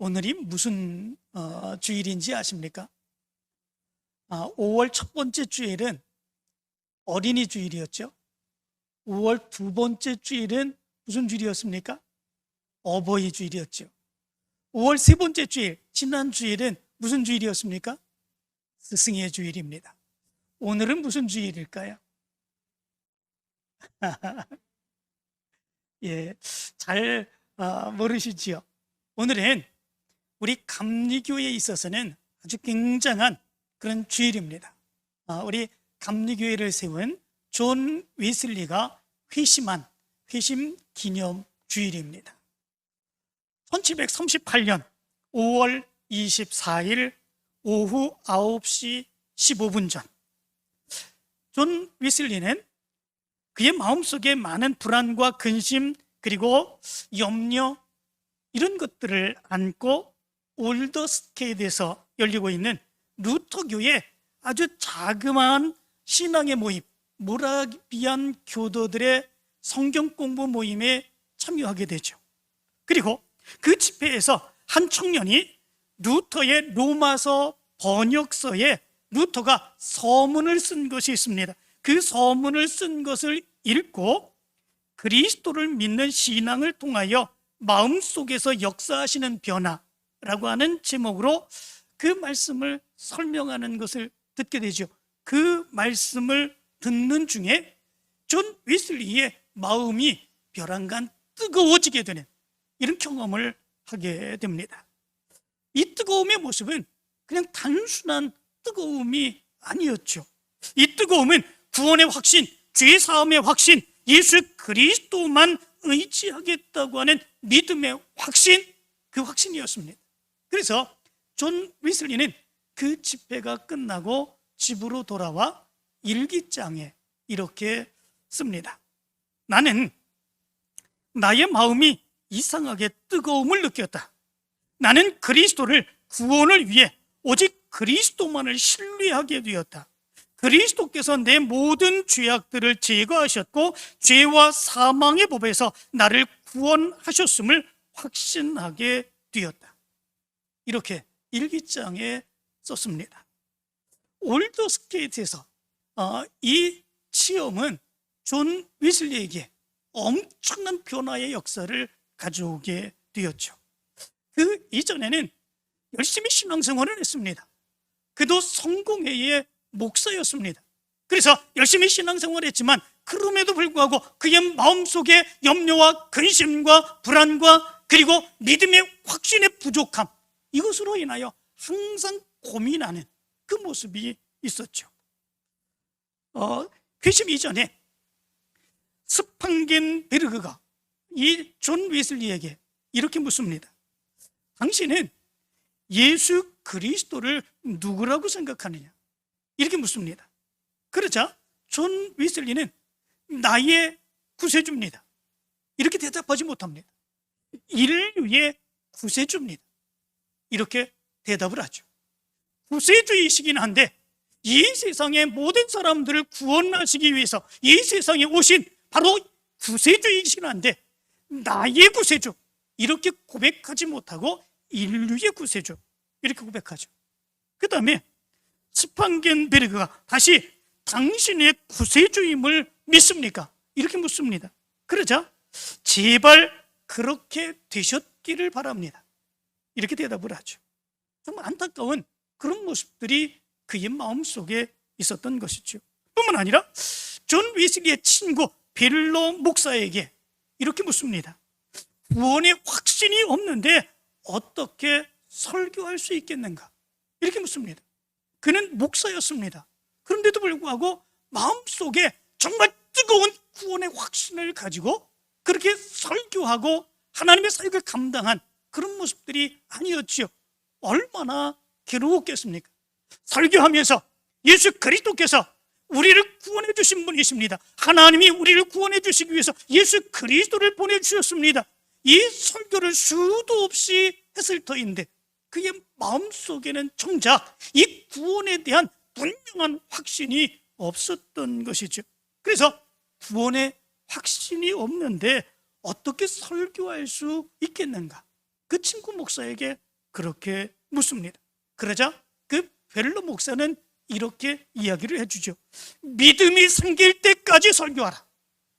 오늘이 무슨 주일인지 아십니까? 5월 첫 번째 주일은 어린이 주일이었죠. 5월 두 번째 주일은 무슨 주일이었습니까? 어버이 주일이었죠. 5월 세 번째 주일, 지난 주일은 무슨 주일이었습니까? 스승의 주일입니다. 오늘은 무슨 주일일까요? 예, 잘 모르시지요. 오늘은 우리 감리교회에 있어서는 아주 굉장한 그런 주일입니다. 우리 감리교회를 세운 존 웨슬리가 회심한 회심 기념 주일입니다. 1738년 5월 24일 오후 9시 15분 전, 존 웨슬리는 그의 마음속에 많은 불안과 근심 그리고 염려 이런 것들을 안고 올더스테드에서 열리고 있는 루터교의 아주 자그마한 신앙의 모임, 모라비안 교도들의 성경 공부 모임에 참여하게 되죠. 그리고 그 집회에서 한 청년이 루터의 로마서 번역서에 루터가 서문을 쓴 것이 있습니다. 그 서문을 쓴 것을 읽고 그리스도를 믿는 신앙을 통하여 마음속에서 역사하시는 변화라고 하는 제목으로 그 말씀을 설명하는 것을 듣게 되죠. 그 말씀을 듣는 중에 존 웨슬리의 마음이 벼랑간 뜨거워지게 되는 이런 경험을 하게 됩니다. 이 뜨거움의 모습은 그냥 단순한 뜨거움이 아니었죠. 이 뜨거움은 구원의 확신, 죄 사함의 확신, 예수 그리스도만 의지하겠다고 하는 믿음의 확신, 그 확신이었습니다. 그래서 존 웨슬리는 그 집회가 끝나고 집으로 돌아와 일기장에 이렇게 씁니다. 나는 나의 마음이 이상하게 뜨거움을 느꼈다. 나는 그리스도를 구원을 위해 오직 그리스도만을 신뢰하게 되었다. 그리스도께서 내 모든 죄악들을 제거하셨고 죄와 사망의 법에서 나를 구원하셨음을 확신하게 되었다. 이렇게 일기장에 썼습니다. 올더스테이트에서 이 체험은 존 웨슬리에게 엄청난 변화의 역사를 가져오게 되었죠. 그 이전에는 열심히 신앙생활을 했습니다. 그도 성공회의 목사였습니다. 그래서 열심히 신앙생활을 했지만 그럼에도 불구하고 그의 마음속에 염려와 근심과 불안과 그리고 믿음의 확신의 부족함, 이것으로 인하여 항상 고민하는 그 모습이 있었죠. 회심 이전에 스판겐베르그가 이 존 웨슬리에게 이렇게 묻습니다. 당신은 예수 그리스도를 누구라고 생각하느냐? 이렇게 묻습니다. 그러자 존 웨슬리는 나의 구세주입니다. 이렇게 대답하지 못합니다. 인류의 구세주입니다. 이렇게 대답을 하죠. 구세주이시긴 한데 이 세상의 모든 사람들을 구원하시기 위해서 이 세상에 오신 바로 구세주이시긴 한데 나의 구세주, 이렇게 고백하지 못하고 인류의 구세주, 이렇게 고백하죠. 그 다음에 스판겐베르그가 다시 당신의 구세주임을 믿습니까? 이렇게 묻습니다. 그러자 제발 그렇게 되셨기를 바랍니다. 이렇게 대답을 하죠. 좀 안타까운 그런 모습들이 그의 마음속에 있었던 것이죠. 뿐만 아니라 존 웨슬리의 친구 벨로 목사에게 이렇게 묻습니다. 구원의 확신이 없는데 어떻게 설교할 수 있겠는가? 이렇게 묻습니다. 그는 목사였습니다. 그런데도 불구하고 마음속에 정말 뜨거운 구원의 확신을 가지고 그렇게 설교하고 하나님의 사역을 감당한 그런 모습들이 아니었지요. 얼마나 괴로웠겠습니까? 설교하면서 예수 그리스도께서 우리를 구원해 주신 분이십니다. 하나님이 우리를 구원해 주시기 위해서 예수 그리스도를 보내주셨습니다. 이 설교를 수도 없이 했을 터인데 그의 마음속에는 정작 이 구원에 대한 분명한 확신이 없었던 것이죠. 그래서 구원의 확신이 없는데 어떻게 설교할 수 있겠는가? 그 친구 목사에게 그렇게 묻습니다. 그러자 그 베를로 목사는 이렇게 이야기를 해주죠. 믿음이 생길 때까지 설교하라.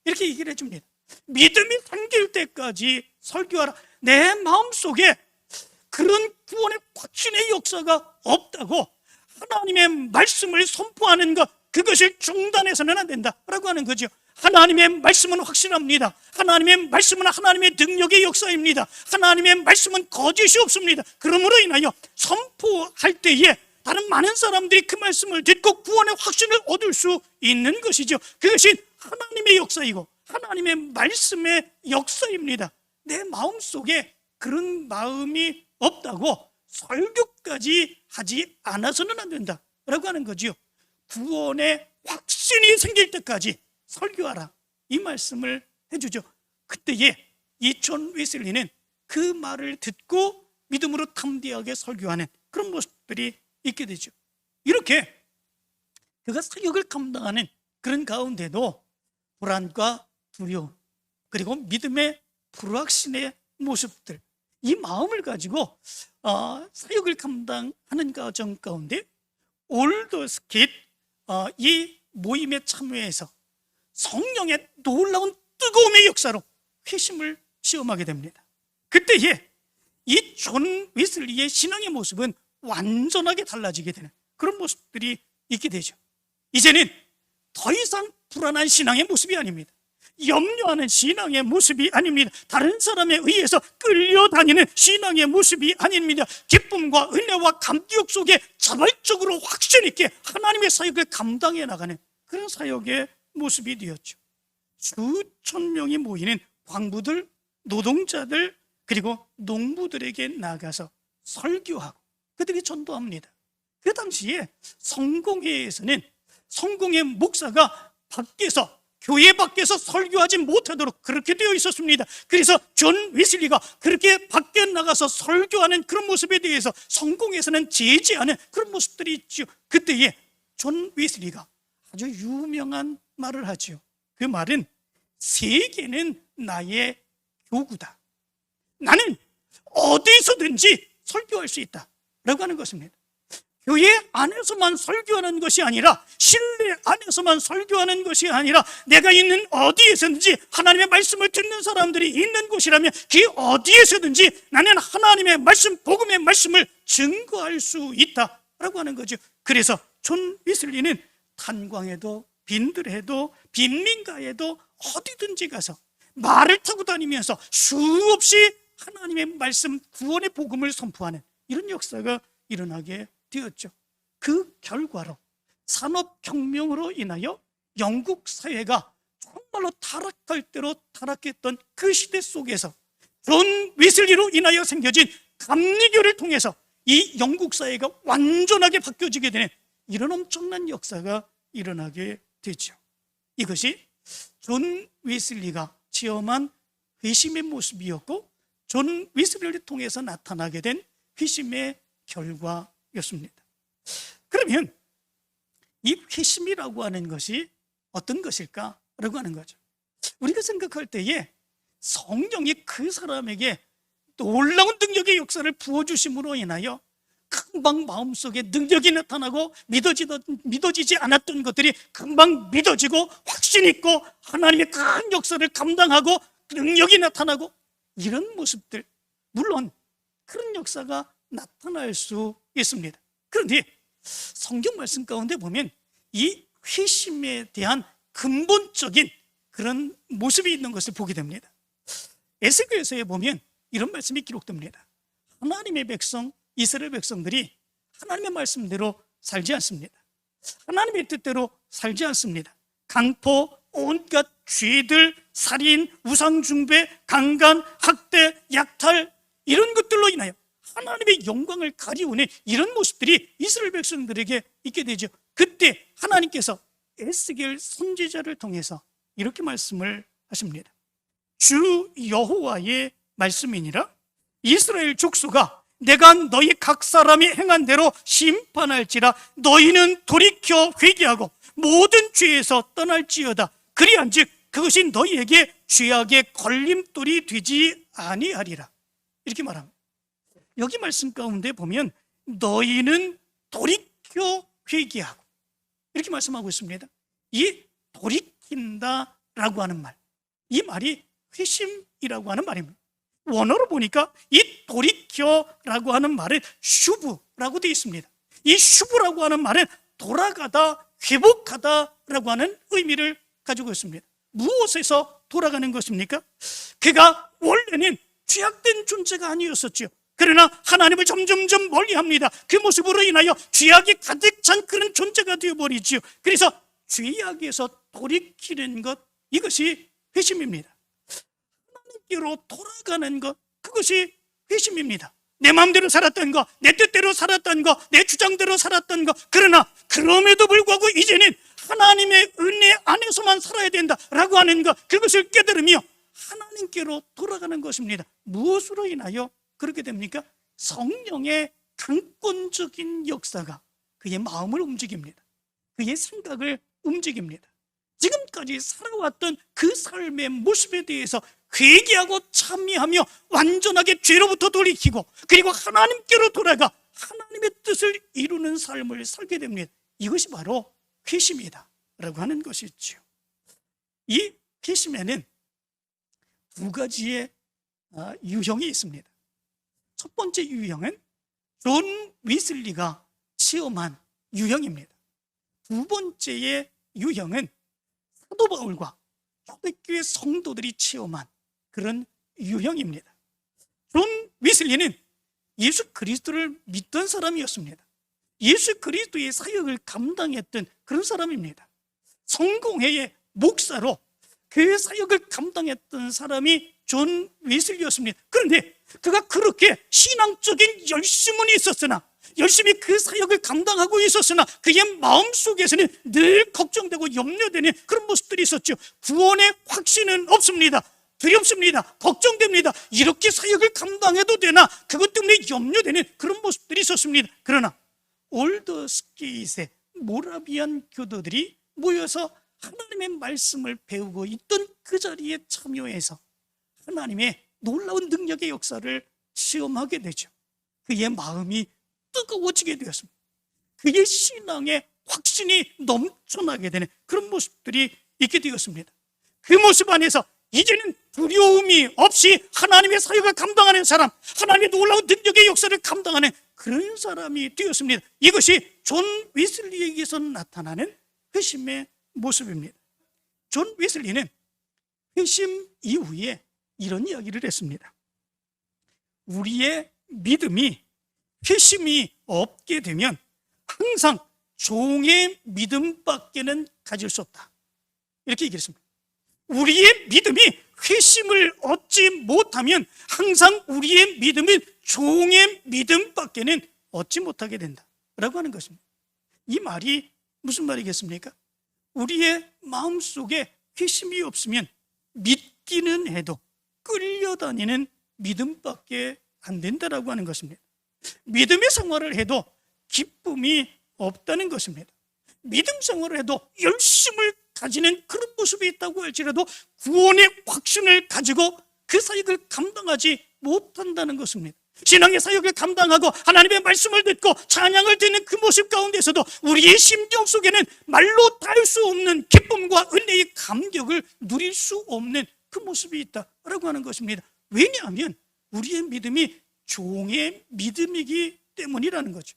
이렇게 얘기를 해줍니다. 믿음이 생길 때까지 설교하라. 내 마음속에 그런 구원의 확신의 역사가 없다고 하나님의 말씀을 선포하는 것, 그것을 중단해서는 안 된다라고 하는 거죠. 하나님의 말씀은 확실합니다. 하나님의 말씀은 하나님의 능력의 역사입니다. 하나님의 말씀은 거짓이 없습니다. 그러므로 인하여 선포할 때에 다른 많은 사람들이 그 말씀을 듣고 구원의 확신을 얻을 수 있는 것이죠. 그것이 하나님의 역사이고 하나님의 말씀의 역사입니다. 내 마음속에 그런 마음이 없다고 설교까지 하지 않아서는 안 된다라고 하는 거죠. 구원의 확신이 생길 때까지 설교하라, 이 말씀을 해주죠. 그때에 이 존 웨슬리는 그 말을 듣고 믿음으로 담대하게 설교하는 그런 모습들이 있게 되죠. 이렇게 그가 사역을 감당하는 그런 가운데도 불안과 두려움, 그리고 믿음의 불확신의 모습들, 이 마음을 가지고 사역을 감당하는 과정 가운데 올더스킷 이 모임에 참여해서 성령의 놀라운 뜨거움의 역사로 회심을 시험하게 됩니다. 그때에 이 존 웨슬리의 신앙의 모습은 완전하게 달라지게 되는 그런 모습들이 있게 되죠. 이제는 더 이상 불안한 신앙의 모습이 아닙니다. 염려하는 신앙의 모습이 아닙니다. 다른 사람에 의해서 끌려다니는 신앙의 모습이 아닙니다. 기쁨과 은혜와 감격 속에 자발적으로 확신 있게 하나님의 사역을 감당해 나가는 그런 사역의 모습이 되었죠. 수천 명이 모이는 광부들, 노동자들, 그리고 농부들에게 나가서 설교하고 그들이 전도합니다. 그 당시에 성공회에서는 성공회 목사가 밖에서, 교회 밖에서 설교하지 못하도록 그렇게 되어 있었습니다. 그래서 존 웨슬리가 그렇게 밖에 나가서 설교하는 그런 모습에 대해서 성공회에서는 제지하는 그런 모습들이 있죠. 그때에 존 웨슬리가 아주 유명한 말을 하죠. 그 말은 세계는 나의 교구다. 나는 어디서든지 설교할 수 있다 라고 하는 것입니다. 교회 안에서만 설교하는 것이 아니라, 실내 안에서만 설교하는 것이 아니라, 내가 있는 어디에서든지 하나님의 말씀을 듣는 사람들이 있는 곳이라면 그 어디에서든지 나는 하나님의 말씀, 복음의 말씀을 증거할 수 있다라고 하는 거죠. 그래서 존 웨슬리는 탄광에도 빈들에도 빈민가에도 어디든지 가서 말을 타고 다니면서 수없이 하나님의 말씀, 구원의 복음을 선포하는 이런 역사가 일어나게 되었죠. 그 결과로 산업혁명으로 인하여 영국 사회가 정말로 타락할 대로 타락했던 그 시대 속에서 존 웨슬리로 인하여 생겨진 감리교를 통해서 이 영국 사회가 완전하게 바뀌어지게 되는 이런 엄청난 역사가 일어나게 되죠. 이것이 존 웨슬리가 체험한 회심의 모습이었고, 존 웨슬리를 통해서 나타나게 된 회심의 결과였습니다. 그러면 이 회심이라고 하는 것이 어떤 것일까라고 하는 거죠. 우리가 생각할 때에 성령이 그 사람에게 놀라운 능력의 역사를 부어주심으로 인하여 금방 마음속에 능력이 나타나고 믿어지지 않았던 것들이 금방 믿어지고 확신 있고 하나님의 큰 역사를 감당하고 능력이 나타나고 이런 모습들, 물론 그런 역사가 나타날 수 있습니다. 그런데 성경 말씀 가운데 보면 이 회심에 대한 근본적인 그런 모습이 있는 것을 보게 됩니다. 에스겔서에 보면 이런 말씀이 기록됩니다. 하나님의 백성, 이스라엘 백성들이 하나님의 말씀대로 살지 않습니다. 하나님의 뜻대로 살지 않습니다. 강포, 온갖 죄들, 살인, 우상숭배, 강간, 학대, 약탈, 이런 것들로 인하여 하나님의 영광을 가리우는 이런 모습들이 이스라엘 백성들에게 있게 되죠. 그때 하나님께서 에스겔 선지자를 통해서 이렇게 말씀을 하십니다. 주 여호와의 말씀이니라. 이스라엘 족속아, 내가 너희 각 사람이 행한 대로 심판할지라. 너희는 돌이켜 회개하고 모든 죄에서 떠날지어다. 그리한즉 그것이 너희에게 죄악의 걸림돌이 되지 아니하리라. 이렇게 말합니다. 여기 말씀 가운데 보면 너희는 돌이켜 회개하고 이렇게 말씀하고 있습니다. 이 돌이킨다라고 하는 말, 이 말이 회심이라고 하는 말입니다. 원어로 보니까 이 돌이켜라고 하는 말은 슈브라고 되어 있습니다. 이 슈브라고 하는 말은 돌아가다, 회복하다라고 하는 의미를 가지고 있습니다. 무엇에서 돌아가는 것입니까? 그가 원래는 죄악된 존재가 아니었었죠. 그러나 하나님을 점점점 멀리합니다. 그 모습으로 인하여 죄악이 가득 찬 그런 존재가 되어버리죠. 그래서 죄악에서 돌이키는 것, 이것이 회심입니다. 하나님께로 돌아가는 것, 그것이 회심입니다. 내 마음대로 살았던 거, 내 뜻대로 살았던 거, 내 주장대로 살았던 거, 그러나 그럼에도 불구하고 이제는 하나님의 은혜 안에서만 살아야 된다라고 하는 것, 그것을 깨달으며 하나님께로 돌아가는 것입니다. 무엇으로 인하여 그렇게 됩니까? 성령의 강권적인 역사가 그의 마음을 움직입니다. 그의 생각을 움직입니다. 지금까지 살아왔던 그 삶의 모습에 대해서 회개하고 참여하며 완전하게 죄로부터 돌이키고 그리고 하나님께로 돌아가 하나님의 뜻을 이루는 삶을 살게 됩니다. 이것이 바로 회심이다 라고 하는 것이죠. 이 회심에는 두 가지의 유형이 있습니다. 첫 번째 유형은 존 위슬리가 체험한 유형입니다. 두 번째의 유형은 사도 바울과 초대교회 성도들이 체험한 그런 유형입니다. 존 위슬리는 예수 그리스도를 믿던 사람이었습니다. 예수 그리스도의 사역을 감당했던 그런 사람입니다. 성공회의 목사로 그 사역을 감당했던 사람이 존 위슬리였습니다. 그런데 그가 그렇게 신앙적인 열심은 있었으나, 열심히 그 사역을 감당하고 있었으나 그의 마음속에서는 늘 걱정되고 염려되는 그런 모습들이 있었죠. 구원의 확신은 없습니다. 두렵습니다. 걱정됩니다. 이렇게 사역을 감당해도 되나? 그것 때문에 염려되는 그런 모습들이 있었습니다. 그러나 올더스게이트의 모라비안 교도들이 모여서 하나님의 말씀을 배우고 있던 그 자리에 참여해서 하나님의 놀라운 능력의 역사를 시험하게 되죠. 그의 마음이 뜨거워지게 되었습니다. 그의 신앙의 확신이 넘쳐나게 되는 그런 모습들이 있게 되었습니다. 그 모습 안에서 이제는 두려움이 없이 하나님의 사역을 감당하는 사람, 하나님의 놀라운 능력의 역사를 감당하는 그런 사람이 되었습니다. 이것이 존 위슬리에게서 나타나는 회심의 모습입니다. 존 위슬리는 회심 이후에 이런 이야기를 했습니다. 우리의 믿음이 회심이 없게 되면 항상 종의 믿음밖에는 가질 수 없다. 이렇게 얘기했습니다. 우리의 믿음이 회심을 얻지 못하면 항상 우리의 믿음은 종의 믿음밖에는 얻지 못하게 된다 라고 하는 것입니다. 이 말이 무슨 말이겠습니까? 우리의 마음속에 회심이 없으면 믿기는 해도 끌려다니는 믿음밖에 안 된다라고 하는 것입니다. 믿음의 생활을 해도 기쁨이 없다는 것입니다. 믿음 생활을 해도 열심을 가지는 그런 모습이 있다고 할지라도 구원의 확신을 가지고 그 사역을 감당하지 못한다는 것입니다. 신앙의 사역을 감당하고 하나님의 말씀을 듣고 찬양을 듣는 그 모습 가운데서도 우리의 심령 속에는 말로 다 할 수 없는 기쁨과 은혜의 감격을 누릴 수 없는 그 모습이 있다라고 하는 것입니다. 왜냐하면 우리의 믿음이 종의 믿음이기 때문이라는 거죠.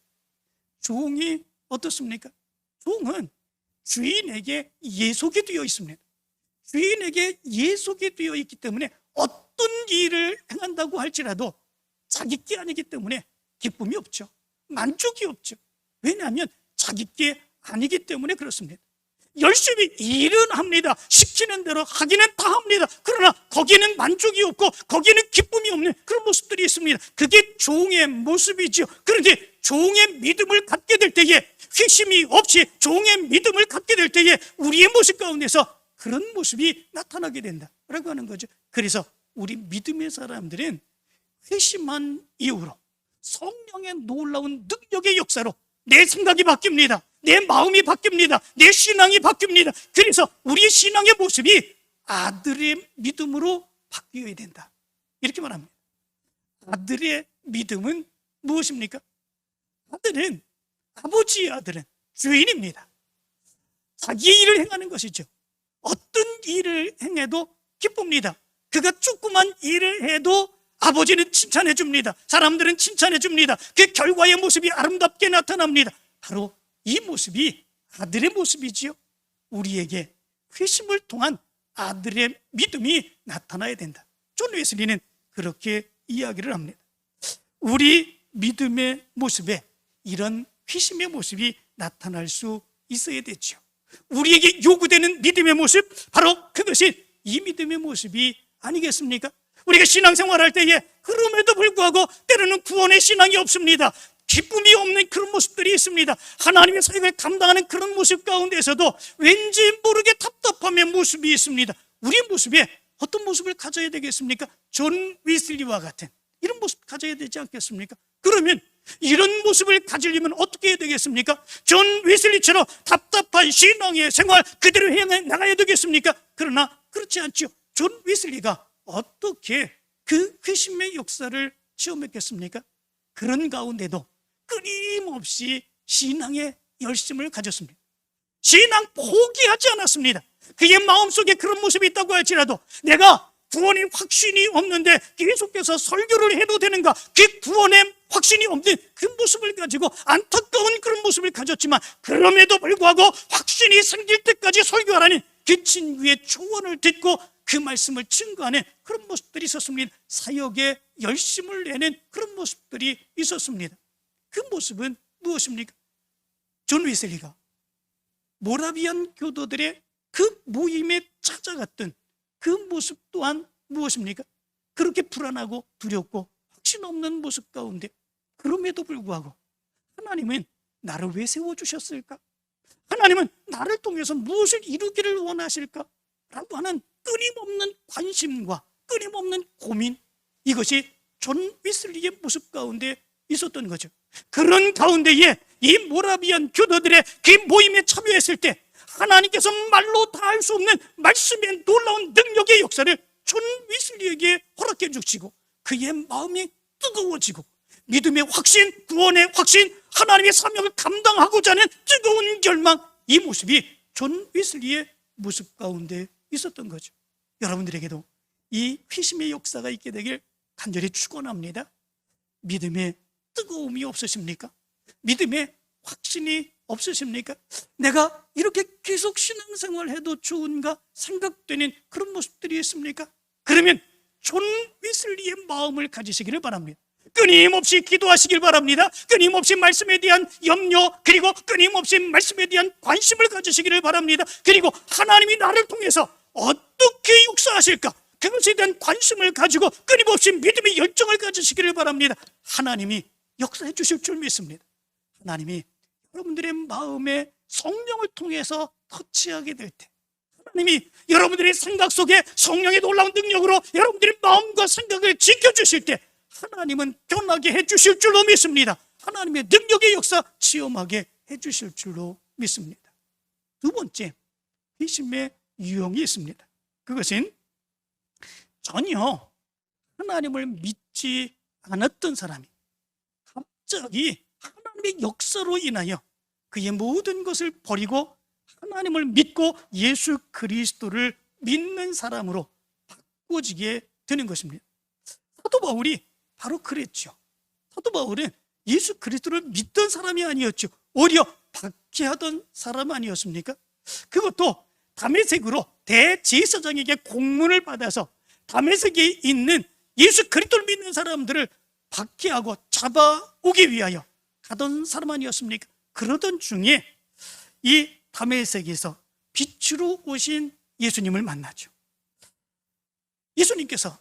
종이 어떻습니까? 종은 주인에게 예속이 되어 있습니다. 주인에게 예속이 되어 있기 때문에 어떤 일을 행한다고 할지라도 자기 게 아니기 때문에 기쁨이 없죠. 만족이 없죠. 왜냐하면 자기 게 아니기 때문에 그렇습니다. 열심히 일은 합니다. 시키는 대로 하기는 다 합니다. 그러나 거기에는 만족이 없고 거기에는 기쁨이 없는 그런 모습들이 있습니다. 그게 종의 모습이죠. 그런데 종의 믿음을 갖게 될 때에, 회심이 없이 종의 믿음을 갖게 될 때에 우리의 모습 가운데서 그런 모습이 나타나게 된다라고 하는 거죠. 그래서 우리 믿음의 사람들은 회심한 이후로 성령의 놀라운 능력의 역사로 내 생각이 바뀝니다. 내 마음이 바뀝니다. 내 신앙이 바뀝니다. 그래서 우리의 신앙의 모습이 아들의 믿음으로 바뀌어야 된다. 이렇게 말합니다. 아들의 믿음은 무엇입니까? 아들은, 아버지의 아들은 주인입니다. 자기의 일을 행하는 것이죠. 어떤 일을 행해도 기쁩니다. 그가 조그만 일을 해도 아버지는 칭찬해 줍니다. 사람들은 칭찬해 줍니다. 그 결과의 모습이 아름답게 나타납니다. 바로 이 모습이 아들의 모습이지요. 우리에게 회심을 통한 아들의 믿음이 나타나야 된다. 존 웨슬리는 그렇게 이야기를 합니다. 우리 믿음의 모습에 이런 회심의 모습이 나타날 수 있어야 되죠. 우리에게 요구되는 믿음의 모습, 바로 그것이 이 믿음의 모습이 아니겠습니까? 우리가 신앙생활할 때에 그럼에도 불구하고 때로는 구원의 신앙이 없습니다. 기쁨이 없는 그런 모습들이 있습니다. 하나님의 사역을 감당하는 그런 모습 가운데서도 왠지 모르게 답답함의 모습이 있습니다. 우리의 모습에 어떤 모습을 가져야 되겠습니까? 존 웨슬리와 같은 이런 모습 가져야 되지 않겠습니까? 그러면 이런 모습을 가지려면 어떻게 해야 되겠습니까? 존 웨슬리처럼 답답한 신앙의 생활 그대로 해 나가야 되겠습니까? 그러나 그렇지 않죠. 존 웨슬리가 어떻게 그 회심의 역사를 체험했겠습니까? 그런 가운데도 끊임없이 신앙의 열심을 가졌습니다. 신앙 포기하지 않았습니다. 그의 마음속에 그런 모습이 있다고 할지라도 내가 구원의 확신이 없는데 계속해서 설교를 해도 되는가, 그 구원의 확신이 없는 그 모습을 가지고 안타까운 그런 모습을 가졌지만 그럼에도 불구하고 확신이 생길 때까지 설교하라는 그 친구의 조언을 듣고 그 말씀을 증거하는 그런 모습들이 있었습니다. 사역에 열심을 내는 그런 모습들이 있었습니다. 그 모습은 무엇입니까? 존 웨슬리가 모라비안 교도들의 그 모임에 찾아갔던 그 모습 또한 무엇입니까? 그렇게 불안하고 두렵고 확신 없는 모습 가운데 그럼에도 불구하고 하나님은 나를 왜 세워주셨을까? 하나님은 나를 통해서 무엇을 이루기를 원하실까? 라고 하는 끊임없는 관심과 끊임없는 고민, 이것이 존 웨슬리의 모습 가운데 있었던 거죠. 그런 가운데에 이 모라비안 교도들의 그 모임에 참여했을 때 하나님께서 말로 다 할 수 없는 말씀의 놀라운 능력의 역사를 존 웨슬리에게 허락해 주시고 그의 마음이 뜨거워지고 믿음의 확신, 구원의 확신, 하나님의 사명을 감당하고자 하는 뜨거운 열망, 이 모습이 존 웨슬리의 모습 가운데 있었던 거죠. 여러분들에게도 이 회심의 역사가 있게 되길 간절히 축원합니다. 믿음의 뜨거움이 없으십니까? 믿음의 확신이 없으십니까? 내가 이렇게 계속 신앙생활을 해도 좋은가 생각되는 그런 모습들이 있습니까? 그러면 존 웨슬리의 마음을 가지시기를 바랍니다. 끊임없이 기도하시길 바랍니다. 끊임없이 말씀에 대한 염려, 그리고 끊임없이 말씀에 대한 관심을 가지시기를 바랍니다. 그리고 하나님이 나를 통해서 어떻게 역사하실까, 그것에 대한 관심을 가지고 끊임없이 믿음의 열정을 가지시기를 바랍니다. 하나님이 역사해 주실 줄 믿습니다. 하나님이 여러분들의 마음에 성령을 통해서 터치하게 될 때, 하나님이 여러분들의 생각 속에 성령의 놀라운 능력으로 여러분들의 마음과 생각을 지켜주실 때 하나님은 변하게 해주실 줄로 믿습니다. 하나님의 능력의 역사 체험하게 해주실 줄로 믿습니다. 두 번째, 회심의 유형이 있습니다. 그것은 전혀 하나님을 믿지 않았던 사람이 갑자기 하나님의 역사로 인하여 그의 모든 것을 버리고 하나님을 믿고 예수 그리스도를 믿는 사람으로 바꿔지게 되는 것입니다. 사도 바울이 바로 그랬죠. 사도 바울은 예수 그리스도를 믿던 사람이 아니었죠. 오히려 박해하던 사람 아니었습니까? 그것도 다메섹으로 대제사장에게 공문을 받아서 다메섹에 있는 예수 그리스도를 믿는 사람들을 박해하고 잡아오기 위하여 가던 사람 아니었습니까? 그러던 중에 이 다메섹에서 빛으로 오신 예수님을 만나죠. 예수님께서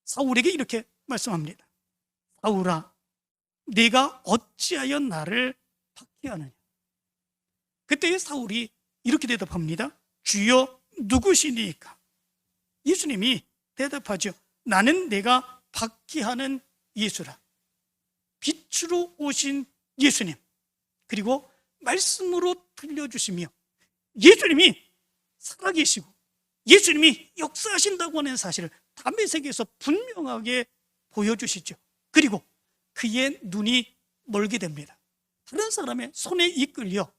사울에게 이렇게 말씀합니다. 사울아, 네가 어찌하여 나를 박해하느냐? 그때 사울이 이렇게 대답합니다. 주여, 누구시니까? 예수님이 대답하죠. 나는 내가 박해하는 예수라. 빛으로 오신 예수님, 그리고 말씀으로 들려주시며 예수님이 살아계시고 예수님이 역사하신다고 하는 사실을 다메섹에서 분명하게 보여주시죠. 그리고 그의 눈이 멀게 됩니다. 다른 사람의 손에 이끌려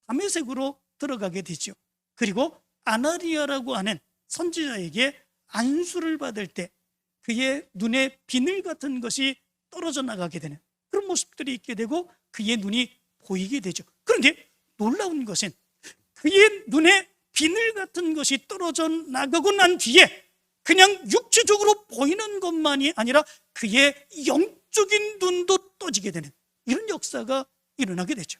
다메섹으로 들어가게 되죠. 그리고 아나리아라고 하는 선지자에게 안수를 받을 때 그의 눈에 비늘 같은 것이 떨어져 나가게 되는 그런 모습들이 있게 되고 그의 눈이 보이게 되죠. 그런데 놀라운 것은 그의 눈에 비늘 같은 것이 떨어져 나가고 난 뒤에 그냥 육체적으로 보이는 것만이 아니라 그의 영적인 눈도 떠지게 되는 이런 역사가 일어나게 되죠.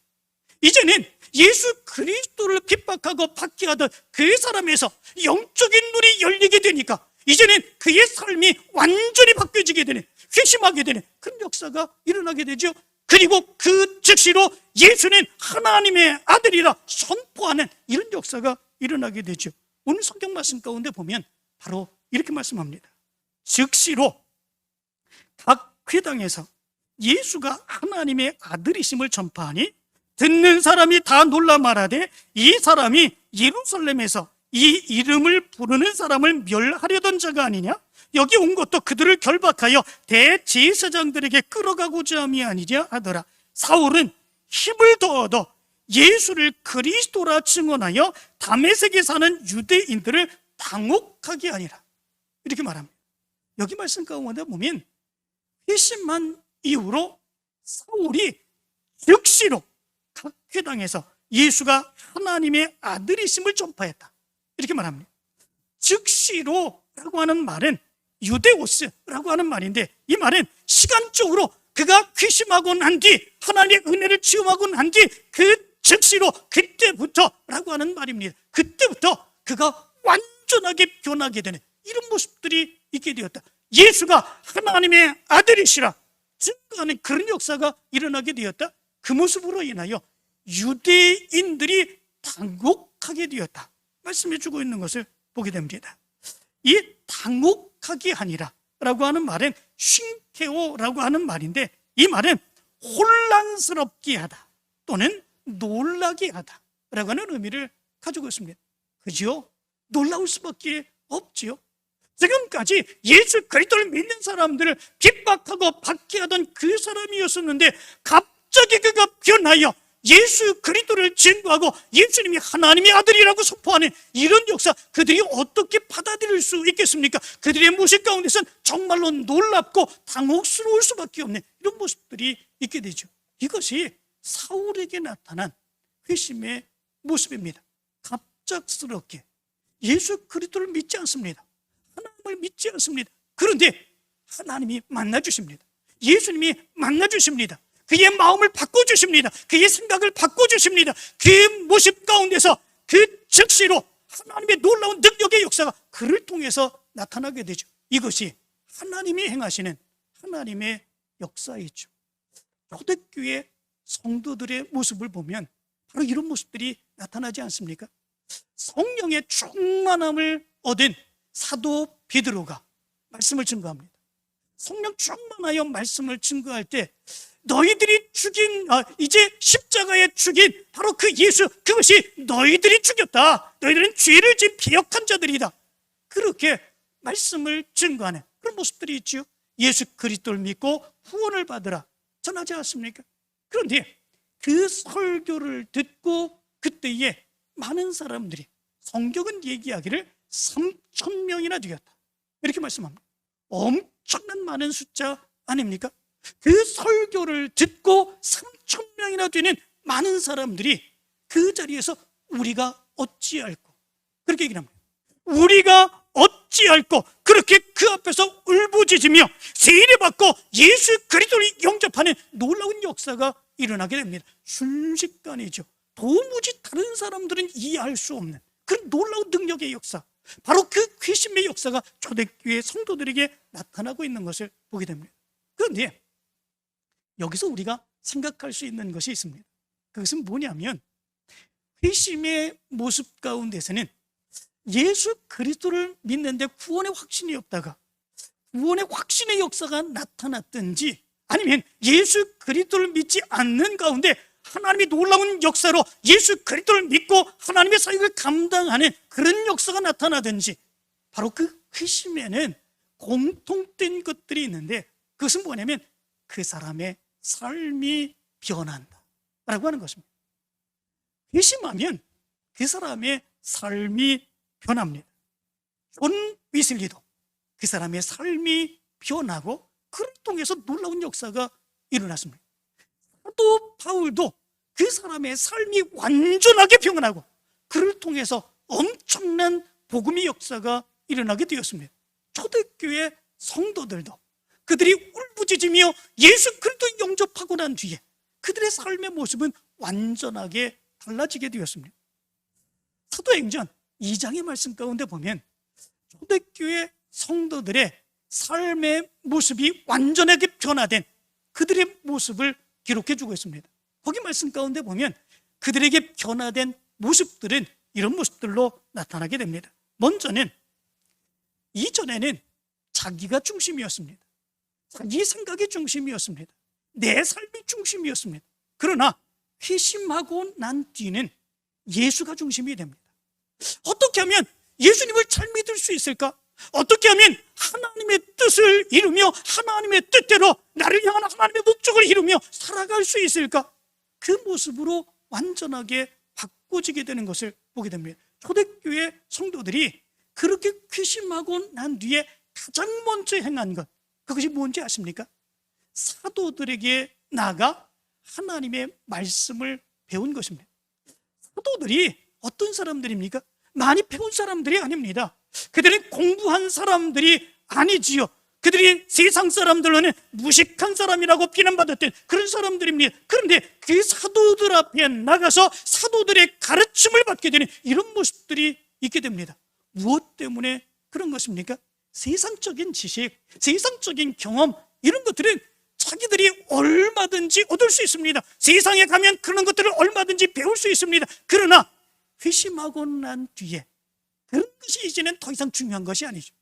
이제는 예수 그리스도를 핍박하고 박해하던 그 사람에서 영적인 눈이 열리게 되니까 이제는 그의 삶이 완전히 바뀌어지게 되는, 회심하게 되는 그런 역사가 일어나게 되죠. 그리고 그 즉시로 예수는 하나님의 아들이라 선포하는 이런 역사가 일어나게 되죠. 오늘 성경 말씀 가운데 보면 바로 이렇게 말씀합니다. 즉시로 각 회당에서 예수가 하나님의 아들이심을 전파하니 듣는 사람이 다 놀라 말하되 이 사람이 예루살렘에서 이 이름을 부르는 사람을 멸하려던 자가 아니냐? 여기 온 것도 그들을 결박하여 대제사장들에게 끌어가고자 함이 아니냐 하더라. 사울은 힘을 더 얻어 예수를 그리스도라 증언하여 다메섹에 사는 유대인들을 당혹하게 하니라. 이렇게 말합니다. 여기 말씀 가운데 보면 회심한 이후로 사울이 즉시로 각 회당에서 예수가 하나님의 아들이심을 전파했다. 이렇게 말합니다. 즉시로라고 하는 말은 유데오스라고 하는 말인데 이 말은 시간적으로 그가 회심하고 난 뒤 하나님의 은혜를 체험하고 난 뒤 그 즉시로 그때부터라고 하는 말입니다. 그때부터 그가 완전하게 변하게 되는 이런 모습들이 있게 되었다. 예수가 하나님의 아들이시라 증거하는 그런 역사가 일어나게 되었다. 그 모습으로 인하여 유대인들이 당혹하게 되었다 말씀해 주고 있는 것을 보게 됩니다. 이 당혹하게 하니라 라고 하는 말은 쉰케오라고 하는 말인데 이 말은 혼란스럽게 하다 또는 놀라게 하다 라고 하는 의미를 가지고 있습니다. 그죠? 놀라울 수밖에 없지요. 지금까지 예수 그리스도를 믿는 사람들을 핍박하고 박해하던 그 사람이었었는데 갑자기 그가 변하여 예수 그리스도를 증거하고 예수님이 하나님의 아들이라고 선포하는 이런 역사, 그들이 어떻게 받아들일 수 있겠습니까? 그들의 모습 가운데서는 정말로 놀랍고 당혹스러울 수밖에 없는 이런 모습들이 있게 되죠. 이것이 사울에게 나타난 회심의 모습입니다. 갑작스럽게 예수 그리스도를 믿지 않습니다. 하나님을 믿지 않습니다. 그런데 하나님이 만나주십니다. 예수님이 만나주십니다. 그의 마음을 바꿔주십니다. 그의 생각을 바꿔주십니다. 그 모습 가운데서 그 즉시로 하나님의 놀라운 능력의 역사가 그를 통해서 나타나게 되죠. 이것이 하나님이 행하시는 하나님의 역사이죠. 초대교회 성도들의 모습을 보면 바로 이런 모습들이 나타나지 않습니까? 성령의 충만함을 얻은 사도 베드로가 말씀을 증거합니다. 성령 충만하여 말씀을 증거할 때 너희들이 죽인 이제 십자가에 죽인 바로 그 예수, 그것이 너희들이 죽였다. 너희들은 죄를 지은 배역한 자들이다. 그렇게 말씀을 증거하는 그런 모습들이 있죠. 예수 그리스도를 믿고 후원을 받으라 전하지 않습니까? 그런데 그 설교를 듣고 그때에 많은 사람들이, 성경은 얘기하기를 3,000명이나 되었다 이렇게 말씀합니다. 엄청난 많은 숫자 아닙니까? 그 설교를 듣고 3,000명이나 되는 많은 사람들이 그 자리에서 우리가 어찌할꼬 그렇게 얘기를 합니다. 우리가 어찌할꼬 그렇게 그 앞에서 울부짖으며 세례받고 예수 그리스도를 영접하는 놀라운 역사가 일어나게 됩니다. 순식간이죠. 도무지 다른 사람들은 이해할 수 없는 그런 놀라운 능력의 역사, 바로 그 회심의 역사가 초대교회 성도들에게 나타나고 있는 것을 보게 됩니다. 그런데 여기서 우리가 생각할 수 있는 것이 있습니다. 그것은 뭐냐면 회심의 모습 가운데서는 예수 그리스도를 믿는데 구원의 확신이 없다가 구원의 확신의 역사가 나타났든지 아니면 예수 그리스도를 믿지 않는 가운데 하나님의 놀라운 역사로 예수 그리스도를 믿고 하나님의 사역을 감당하는 그런 역사가 나타나든지 바로 그 회심에는 공통된 것들이 있는데 그것은 뭐냐면 그 사람의 삶이 변한다 라고 하는 것입니다. 회심하면 그 사람의 삶이 변합니다. 존 위슬리도 그 사람의 삶이 변하고 그를 통해서 놀라운 역사가 일어났습니다. 사도 바울도 그 사람의 삶이 완전하게 변하고 그를 통해서 엄청난 복음의 역사가 일어나게 되었습니다. 초대교회 성도들도 그들이 울부짖으며 예수 그리스도를 영접하고 난 뒤에 그들의 삶의 모습은 완전하게 달라지게 되었습니다. 사도행전 2장의 말씀 가운데 보면 초대교회 성도들의 삶의 모습이 완전하게 변화된 그들의 모습을 기록해 주고 있습니다. 거기 말씀 가운데 보면 그들에게 변화된 모습들은 이런 모습들로 나타나게 됩니다. 먼저는 이전에는 자기가 중심이었습니다. 자기 생각이 중심이었습니다. 내 삶이 중심이었습니다. 그러나 회심하고 난 뒤는 예수가 중심이 됩니다. 어떻게 하면 예수님을 잘 믿을 수 있을까? 어떻게 하면 하나님의 뜻을 이루며 하나님의 뜻대로 나를 향한 하나님의 목적을 이루며 살아갈 수 있을까? 그 모습으로 완전하게 바꿔지게 되는 것을 보게 됩니다. 초대교회 성도들이 그렇게 회심하고 난 뒤에 가장 먼저 행한 것, 그것이 뭔지 아십니까? 사도들에게 나아가 하나님의 말씀을 배운 것입니다. 사도들이 어떤 사람들입니까? 많이 배운 사람들이 아닙니다. 그들은 공부한 사람들이 아니지요. 그들이 세상 사람들로는 무식한 사람이라고 비난받았던 그런 사람들입니다. 그런데 그 사도들 앞에 나가서 사도들의 가르침을 받게 되는 이런 모습들이 있게 됩니다. 무엇 때문에 그런 것입니까? 세상적인 지식, 세상적인 경험, 이런 것들은 자기들이 얼마든지 얻을 수 있습니다. 세상에 가면 그런 것들을 얼마든지 배울 수 있습니다. 그러나 회심하고 난 뒤에 그런 것이 이제는 더 이상 중요한 것이 아니죠.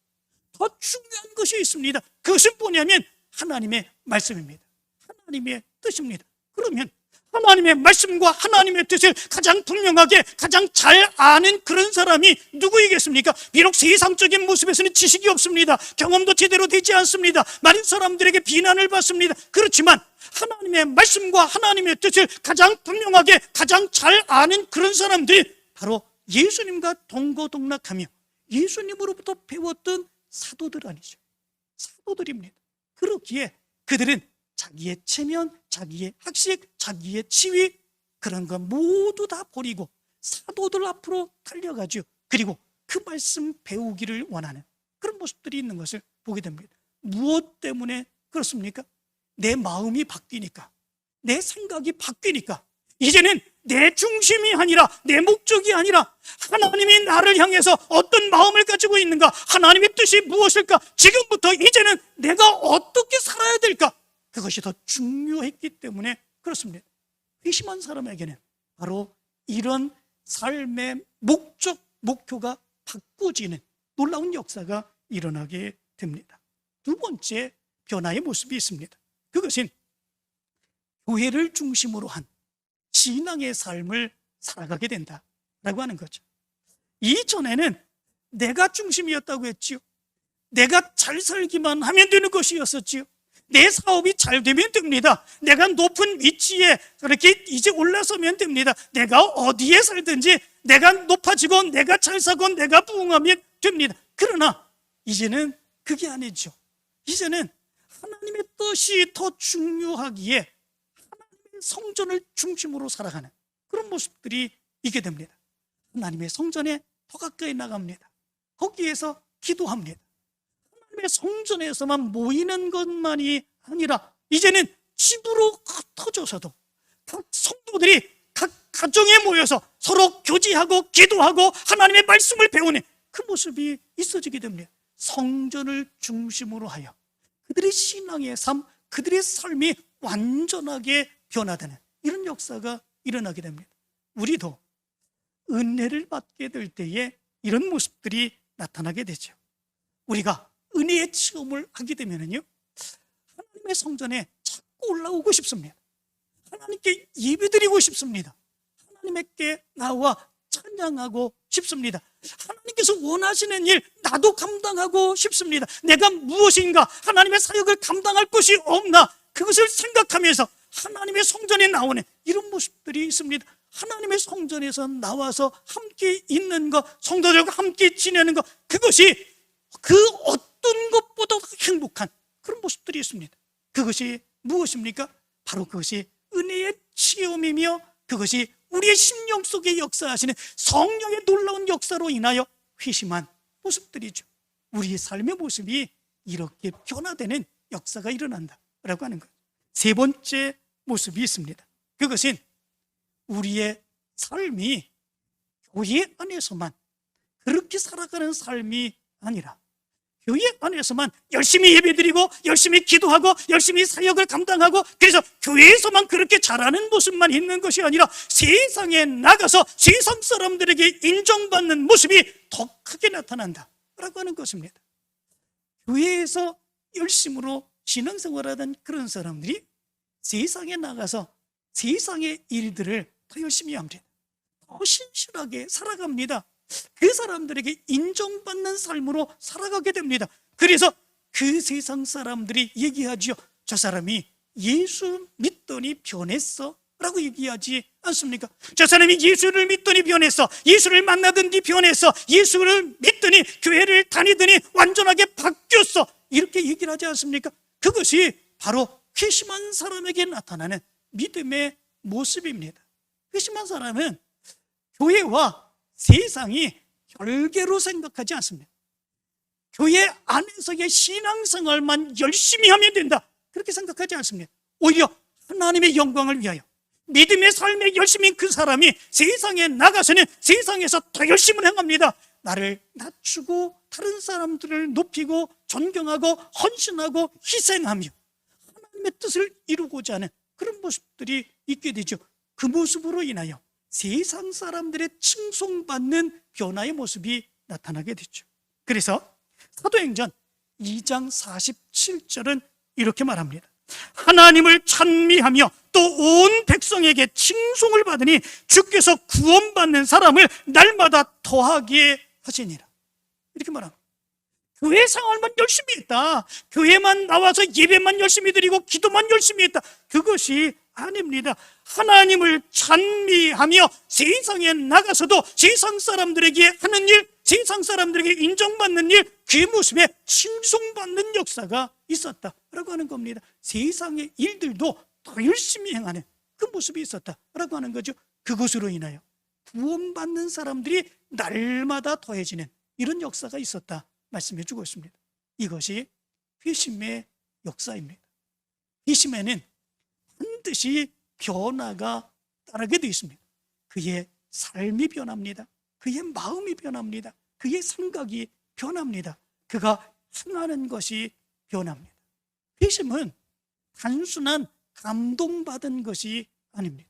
더 중요한 것이 있습니다. 그것은 뭐냐면 하나님의 말씀입니다. 하나님의 뜻입니다. 그러면 하나님의 말씀과 하나님의 뜻을 가장 분명하게 가장 잘 아는 그런 사람이 누구이겠습니까? 비록 세상적인 모습에서는 지식이 없습니다. 경험도 제대로 되지 않습니다. 많은 사람들에게 비난을 받습니다. 그렇지만 하나님의 말씀과 하나님의 뜻을 가장 분명하게 가장 잘 아는 그런 사람들이 바로 예수님과 동고동락하며 예수님으로부터 배웠던 사도들 아니죠. 사도들입니다. 그렇기에 그들은 자기의 체면, 자기의 학식, 자기의 지위, 그런 거 모두 다 버리고 사도들 앞으로 달려가죠. 그리고 그 말씀 배우기를 원하는 그런 모습들이 있는 것을 보게 됩니다. 무엇 때문에 그렇습니까? 내 마음이 바뀌니까, 내 생각이 바뀌니까 이제는 내 중심이 아니라, 내 목적이 아니라 하나님이 나를 향해서 어떤 마음을 가지고 있는가, 하나님의 뜻이 무엇일까, 지금부터 이제는 내가 어떻게 살아야 될까, 그것이 더 중요했기 때문에 그렇습니다. 회심한 사람에게는 바로 이런 삶의 목적, 목표가 바꾸지는 놀라운 역사가 일어나게 됩니다. 두 번째 변화의 모습이 있습니다. 그것은 교회를 중심으로 한 신앙의 삶을 살아가게 된다라고 하는 거죠. 이전에는 내가 중심이었다고 했지요. 내가 잘 살기만 하면 되는 것이었었지요. 내 사업이 잘 되면 됩니다. 내가 높은 위치에 그렇게 이제 올라서면 됩니다. 내가 어디에 살든지 내가 높아지고 내가 잘 사고 내가 부흥하면 됩니다. 그러나 이제는 그게 아니죠. 이제는 하나님의 뜻이 더 중요하기에 하나님의 성전을 중심으로 살아가는 그런 모습들이 있게 됩니다. 하나님의 성전에 더 가까이 나갑니다. 거기에서 기도합니다. 하나님의 성전에서만 모이는 것만이 아니라 이제는 집으로 흩어져서도 각 성도들이 각 가정에 모여서 서로 교제하고 기도하고 하나님의 말씀을 배우는 그 모습이 있어지게 됩니다. 성전을 중심으로 하여 그들의 신앙의 삶, 그들의 삶이 완전하게 변화되는 이런 역사가 일어나게 됩니다. 우리도 은혜를 받게 될 때에 이런 모습들이 나타나게 되죠. 우리가 은혜의 체험을 하게 되면요, 하나님의 성전에 자꾸 올라오고 싶습니다. 하나님께 예배드리고 싶습니다. 하나님께 나와 찬양하고 싶습니다. 하나님께서 원하시는 일 나도 감당하고 싶습니다. 내가 무엇인가 하나님의 사역을 감당할 것이 없나, 그것을 생각하면서 하나님의 성전에 나오는 이런 모습들이 있습니다. 하나님의 성전에서 나와서 함께 있는 것, 성도들과 함께 지내는 것, 그것이 그 어떤 것보다 행복한 그런 모습들이 있습니다. 그것이 무엇입니까? 바로 그것이 은혜의 체험이며 그것이 우리의 심령 속에 역사하시는 성령의 놀라운 역사로 인하여 회심한 모습들이죠. 우리의 삶의 모습이 이렇게 변화되는 역사가 일어난다라고 하는 것. 세 번째 모습이 있습니다. 그것은 우리의 삶이 교회 안에서만 그렇게 살아가는 삶이 아니라 교회 안에서만 열심히 예배드리고 열심히 기도하고 열심히 사역을 감당하고 그래서 교회에서만 그렇게 잘하는 모습만 있는 것이 아니라 세상에 나가서 세상 사람들에게 인정받는 모습이 더 크게 나타난다라고 하는 것입니다. 교회에서 열심으로 신앙생활하던 그런 사람들이 세상에 나가서 세상의 일들을 더 열심히 합니다. 더 신실하게 살아갑니다. 그 사람들에게 인정받는 삶으로 살아가게 됩니다. 그래서 그 세상 사람들이 얘기하죠. 저 사람이 예수 믿더니 변했어 라고 얘기하지 않습니까? 저 사람이 예수를 믿더니 변했어, 예수를 만나더니 변했어, 예수를 믿더니 교회를 다니더니 완전하게 바뀌었어, 이렇게 얘기를 하지 않습니까? 그것이 바로 회심한 사람에게 나타나는 믿음의 모습입니다. 회심한 사람은 교회와 세상이 별개로 생각하지 않습니다. 교회 안에서의 신앙생활만 열심히 하면 된다, 그렇게 생각하지 않습니다. 오히려 하나님의 영광을 위하여 믿음의 삶에 열심인 그 사람이 세상에 나가서는 세상에서 더 열심을 행합니다. 나를 낮추고 다른 사람들을 높이고 존경하고 헌신하고 희생하며 하나님의 뜻을 이루고자 하는 그런 모습들이 있게 되죠. 그 모습으로 인하여 세상 사람들의 칭송받는 변화의 모습이 나타나게 되죠. 그래서 사도행전 2장 47절은 이렇게 말합니다. 하나님을 찬미하며 또 온 백성에게 칭송을 받으니 주께서 구원받는 사람을 날마다 더하게 하시니라, 이렇게 말합니다. 교회 생활만 열심히 했다, 교회만 나와서 예배만 열심히 드리고 기도만 열심히 했다, 그것이 아닙니다. 하나님을 찬미하며 세상에 나가서도 세상 사람들에게 하는 일, 세상 사람들에게 인정받는 일, 그 모습에 칭송받는 역사가 있었다라고 하는 겁니다. 세상의 일들도 더 열심히 행하는 그 모습이 있었다라고 하는 거죠. 그것으로 인하여 구원받는 사람들이 날마다 더해지는 이런 역사가 있었다 말씀해 주고 있습니다. 이것이 회심의 역사입니다. 회심에는 반드시 변화가 따르게 되어 있습니다. 그의 삶이 변합니다. 그의 마음이 변합니다. 그의 생각이 변합니다. 그가 행하는 것이 변합니다. 회심은 단순한 감동받은 것이 아닙니다.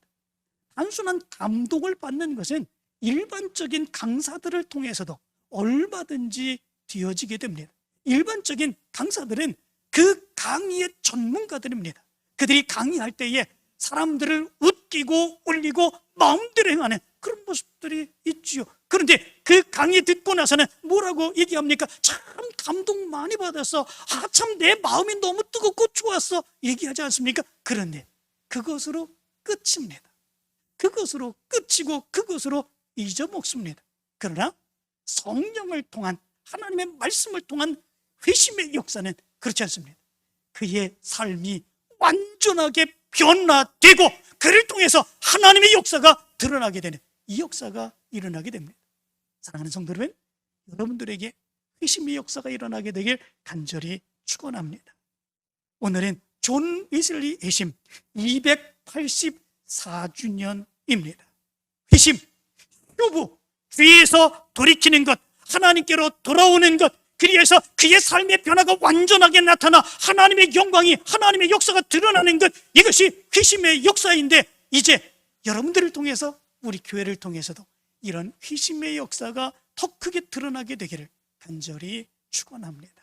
단순한 감동을 받는 것은 일반적인 강사들을 통해서도 얼마든지 되어지게 됩니다. 일반적인 강사들은 그 강의의 전문가들입니다. 그들이 강의할 때에 사람들을 웃기고 울리고 마음대로 행하는 그런 모습들이 있지요. 그런데 그 강의 듣고 나서는 뭐라고 얘기합니까? 참 감동 많이 받았어, 참 내 마음이 너무 뜨겁고 좋았어, 얘기하지 않습니까? 그런데 그것으로 끝입니다. 그것으로 끝이고 그것으로 잊어먹습니다. 그러나 성령을 통한, 하나님의 말씀을 통한 회심의 역사는 그렇지 않습니다. 그의 삶이 완전하게 변화되고 그를 통해서 하나님의 역사가 드러나게 되는 이 역사가 일어나게 됩니다. 사랑하는 성도 여러분, 여러분들에게 회심의 역사가 일어나게 되길 간절히 축원합니다. 오늘은 존 웨슬리 회심 284주년입니다. 회심, 효부, 죄에서 돌이키는 것, 하나님께로 돌아오는 것, 그리해서 그의 삶의 변화가 완전하게 나타나 하나님의 영광이, 하나님의 역사가 드러나는 것, 이것이 회심의 역사인데 이제 여러분들을 통해서, 우리 교회를 통해서도 이런 회심의 역사가 더 크게 드러나게 되기를 간절히 축원합니다.